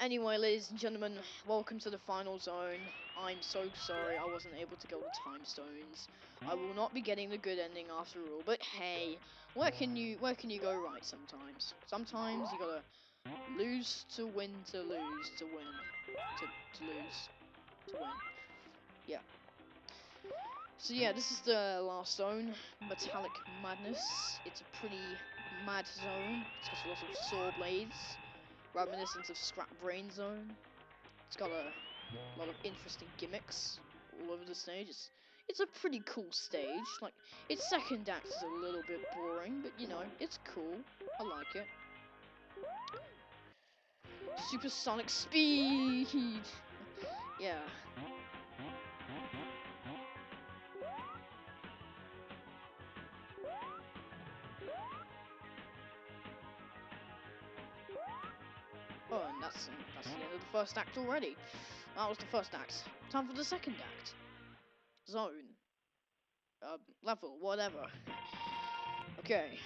Anyway, ladies and gentlemen, welcome to the final zone. I'm so sorry I wasn't able to get all the time stones. I will not be getting the good ending after all, but hey, where can you go right sometimes? Sometimes you gotta lose to win to lose to win. To lose to win. Yeah. So yeah, this is the last zone, Metallic Madness. It's a pretty mad zone. It's got a lot of saw blades, reminiscent of Scrap Brain Zone. It's got a lot of interesting gimmicks all over the stage. It's a pretty cool stage. Like, its second act is a little bit boring, but you know, it's cool. I like it. Supersonic speed! Yeah. Oh, and that's the end of the first act already. That was the first act. Time for the second act. Zone. Level, whatever. Okay.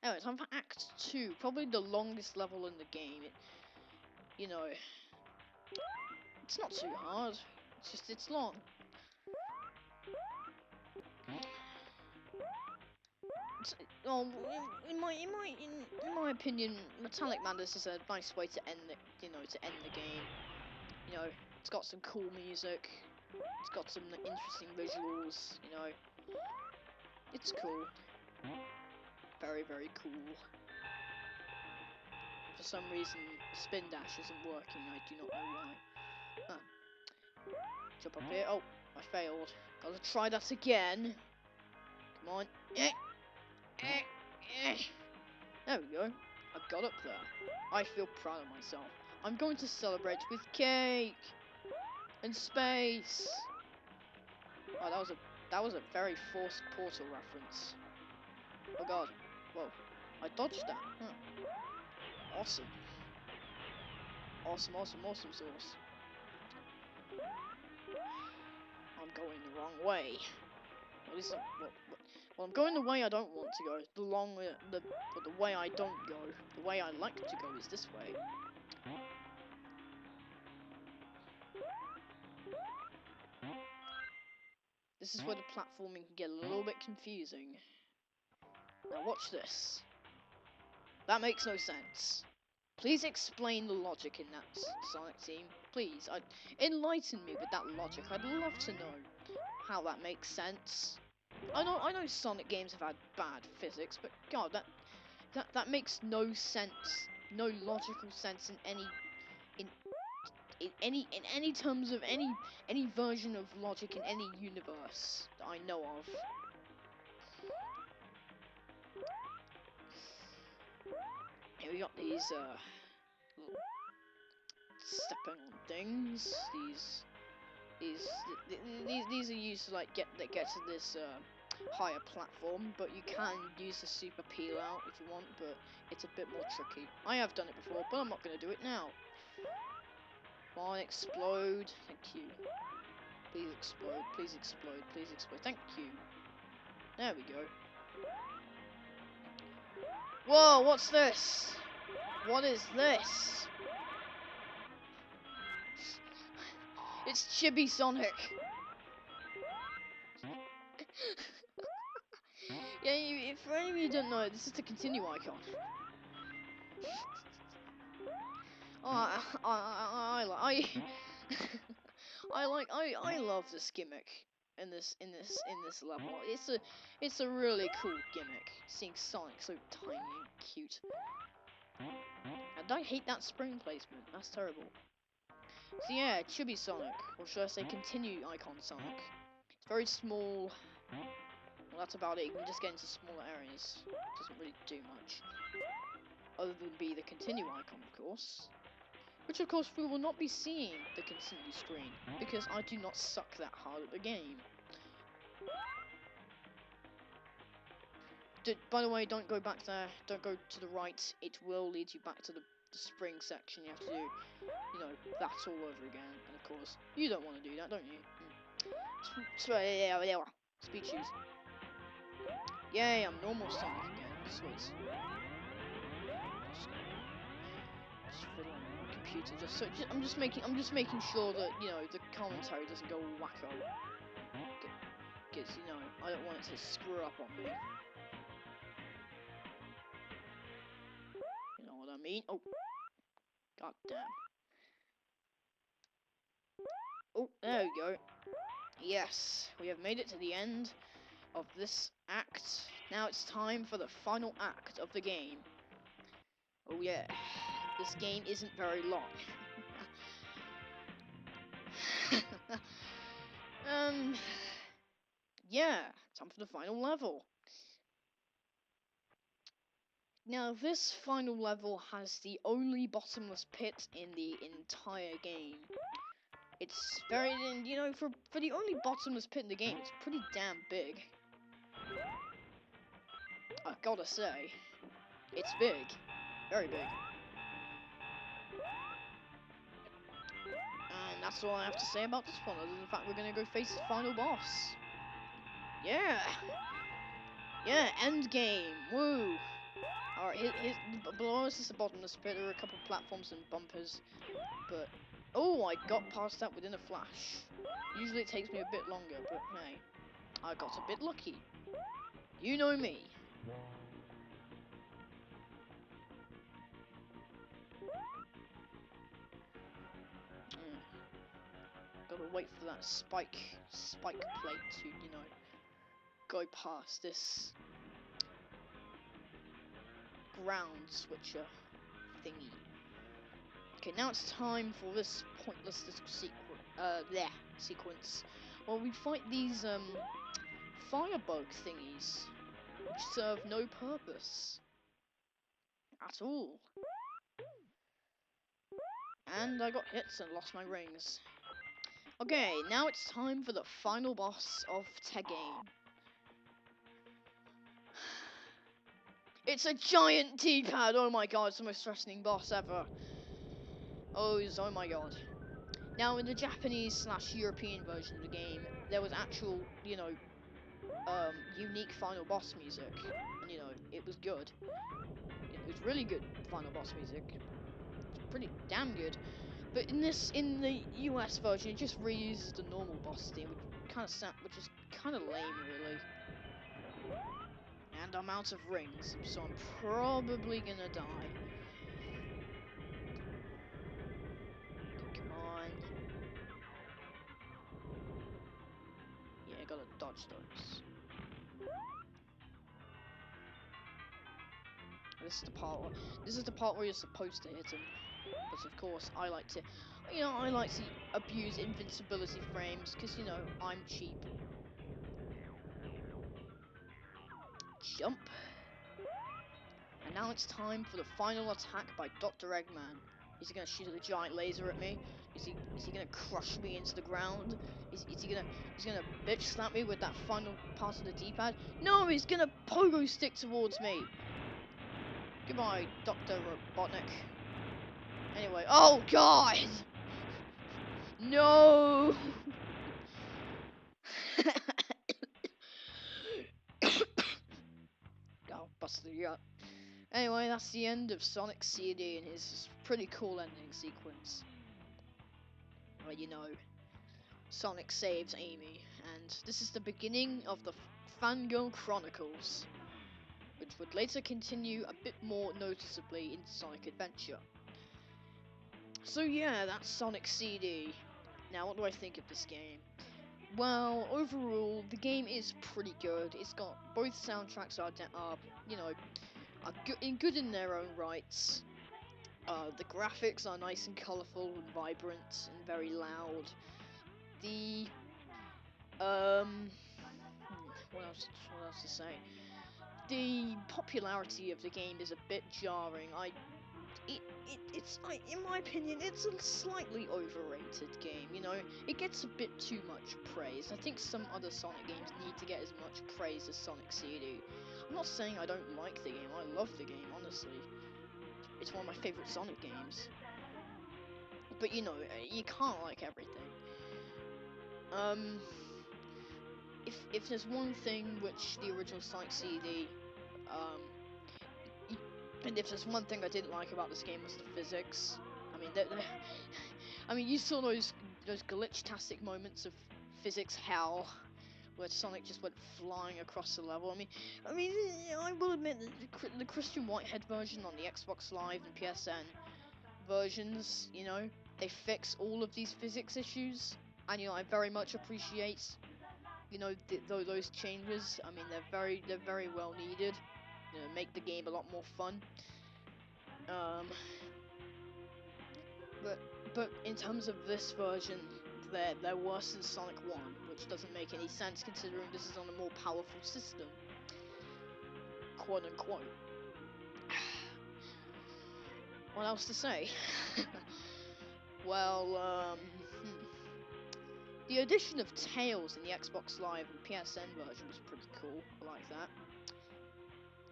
Anyway, time for Act 2. Probably the longest level in the game. You know, it's not too hard. It's just, it's long. In my opinion, Metallic Madness is a nice way to end the game. You know, it's got some cool music. It's got some interesting visuals. You know, it's cool. Very, very cool. For some reason, spin dash isn't working. I do not know why. Huh. Jump up here. Oh, I failed. Gotta try that again. Come on. There we go. I got up there. I feel proud of myself. I'm going to celebrate with cake and space. Oh, that was a very forced Portal reference. Oh god. Whoa. I dodged that. Huh. Awesome. Awesome sauce. I'm going the wrong way. What is that? Well, I'm going the way I don't want to go. The way I don't go. The way I like to go is this way. This is where the platforming can get a little bit confusing. Now watch this. That makes no sense. Please explain the logic in that Sonic team. Please, enlighten me with that logic. I'd love to know how that makes sense. I know Sonic games have had bad physics, but God, that makes no sense, no logical sense in in any terms of any version of logic in any universe that I know of. Here we got these little stepping on things. These are used to like get to this higher platform, but you can use the super peel out if you want, but it's a bit more tricky. I have done it before, but I'm not going to do it now. Come on, explode. Thank you. Please explode. Please explode. Please explode. Thank you. There we go. Whoa, what's this? What is this? It's Chibi Sonic. Yeah, for any of you who don't know, this is the continue icon. Oh, I love this gimmick in this level. It's a really cool gimmick. Seeing Sonic so tiny and cute. And I hate that spring placement. That's terrible. So yeah, Chibi Sonic, or should I say continue icon Sonic. It's very small. Well, that's about it. You can just get into smaller areas. It doesn't really do much. Other than be the continue icon, of course. Which, of course, we will not be seeing the continue screen, because I do not suck that hard at the game. By the way, don't go back there. Don't go to the right. It will lead you back to the spring section, you have to do, you know, that all over again. And of course, you don't want to do that, don't you? Speeches. Yay, I'm normal Sonic again. Sweet. Just fiddling on my computer, I'm just making sure that, you know, the commentary doesn't go all wacko. Because, you know, I don't want it to screw up on me. You know what I mean? Oh. God damn. Oh, there we go. Yes, we have made it to the end of this act. Now it's time for the final act of the game. Oh yeah, this game isn't very long. Yeah, time for the final level. Now this final level has the only bottomless pit in the entire game. It's very, you know, for the only bottomless pit in the game, it's pretty damn big. I gotta say, it's big. Very big. And that's all I have to say about this one, other than the fact we're gonna go face the final boss. Yeah! Yeah, end game! Woo! Alright, below us is the bottomless pit. There are a couple platforms and bumpers, but... Oh, I got past that within a flash. Usually it takes me a bit longer, but hey, I got a bit lucky. You know me. Gotta wait for that spike plate to, you know, go past this ground switcher thingy. Okay, now it's time for this pointless little sequence. Well, we fight these firebug thingies, which serve no purpose at all. And I got hits and lost my rings. Okay, now it's time for the final boss of Tegane. It's a giant D-pad! Oh my god, it's the most threatening boss ever. Oh my god. Now, in the Japanese/European version of the game, there was actual, you know, unique final boss music. And, you know, it was good. It was really good final boss music. It's pretty damn good. But in the US version, it just reuses the normal boss theme, which is kind of lame, really. And I'm out of rings, so I'm probably gonna die. Come on. Yeah, I gotta dodge those. This is the part where you're supposed to hit him. But of course, I like to abuse invincibility frames, because, you know, I'm cheap. Jump. And now it's time for the final attack by Dr. Eggman. Is he gonna shoot a giant laser at me? Is he gonna crush me into the ground? Is he gonna bitch slap me with that final part of the D-pad? No, he's gonna pogo stick towards me. Goodbye, Dr. Robotnik. Anyway, oh god! No! Oh, busted you up. Anyway, that's the end of Sonic CD and his pretty cool ending sequence. Well, you know, Sonic saves Amy, and this is the beginning of the Fangirl Chronicles, which would later continue a bit more noticeably in Sonic Adventure. So yeah, that's Sonic CD. Now, what do I think of this game? Well, overall, the game is pretty good. It's got both soundtracks are you know, good in their own rights. The graphics are nice and colourful and vibrant and very loud. The what else to say? The popularity of the game is a bit jarring. In my opinion, it's a slightly overrated game. You know, it gets a bit too much praise. I think some other Sonic games need to get as much praise as Sonic CD. I'm not saying I don't like the game. I love the game, honestly. It's one of my favorite Sonic games. But you know, you can't like everything. If there's one thing which the original Sonic CD, and if there's one thing I didn't like about this game was the physics. I mean, I mean, you saw those glitch-tastic moments of physics hell, where Sonic just went flying across the level. I mean, I will admit that the Christian Whitehead version on the Xbox Live and PSN versions, you know, they fix all of these physics issues, and you know, I very much appreciate, you know, those changes. I mean, they're very well needed. You know, make the game a lot more fun. But in terms of this version, they're worse than Sonic 1, which doesn't make any sense considering this is on a more powerful system, quote unquote. What else to say? Well, the addition of Tails in the Xbox Live and PSN version was pretty cool. I like that.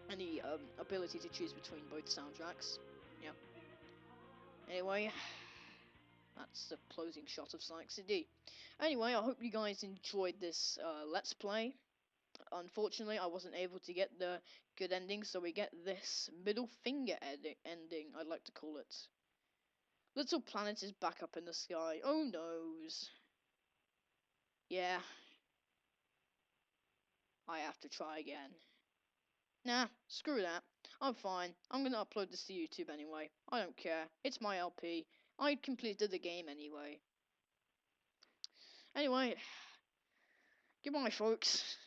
And the ability to choose between both soundtracks. Yeah. Anyway, that's the closing shot of Sonic CD. Anyway, I hope you guys enjoyed this Let's Play. Unfortunately, I wasn't able to get the good ending, so we get this middle finger ending, I'd like to call it. Little Planet is back up in the sky. Oh noes. Yeah. I have to try again. Nah, screw that. I'm fine. I'm gonna upload this to YouTube anyway. I don't care. It's my LP. I completed the game anyway. Anyway, goodbye, folks.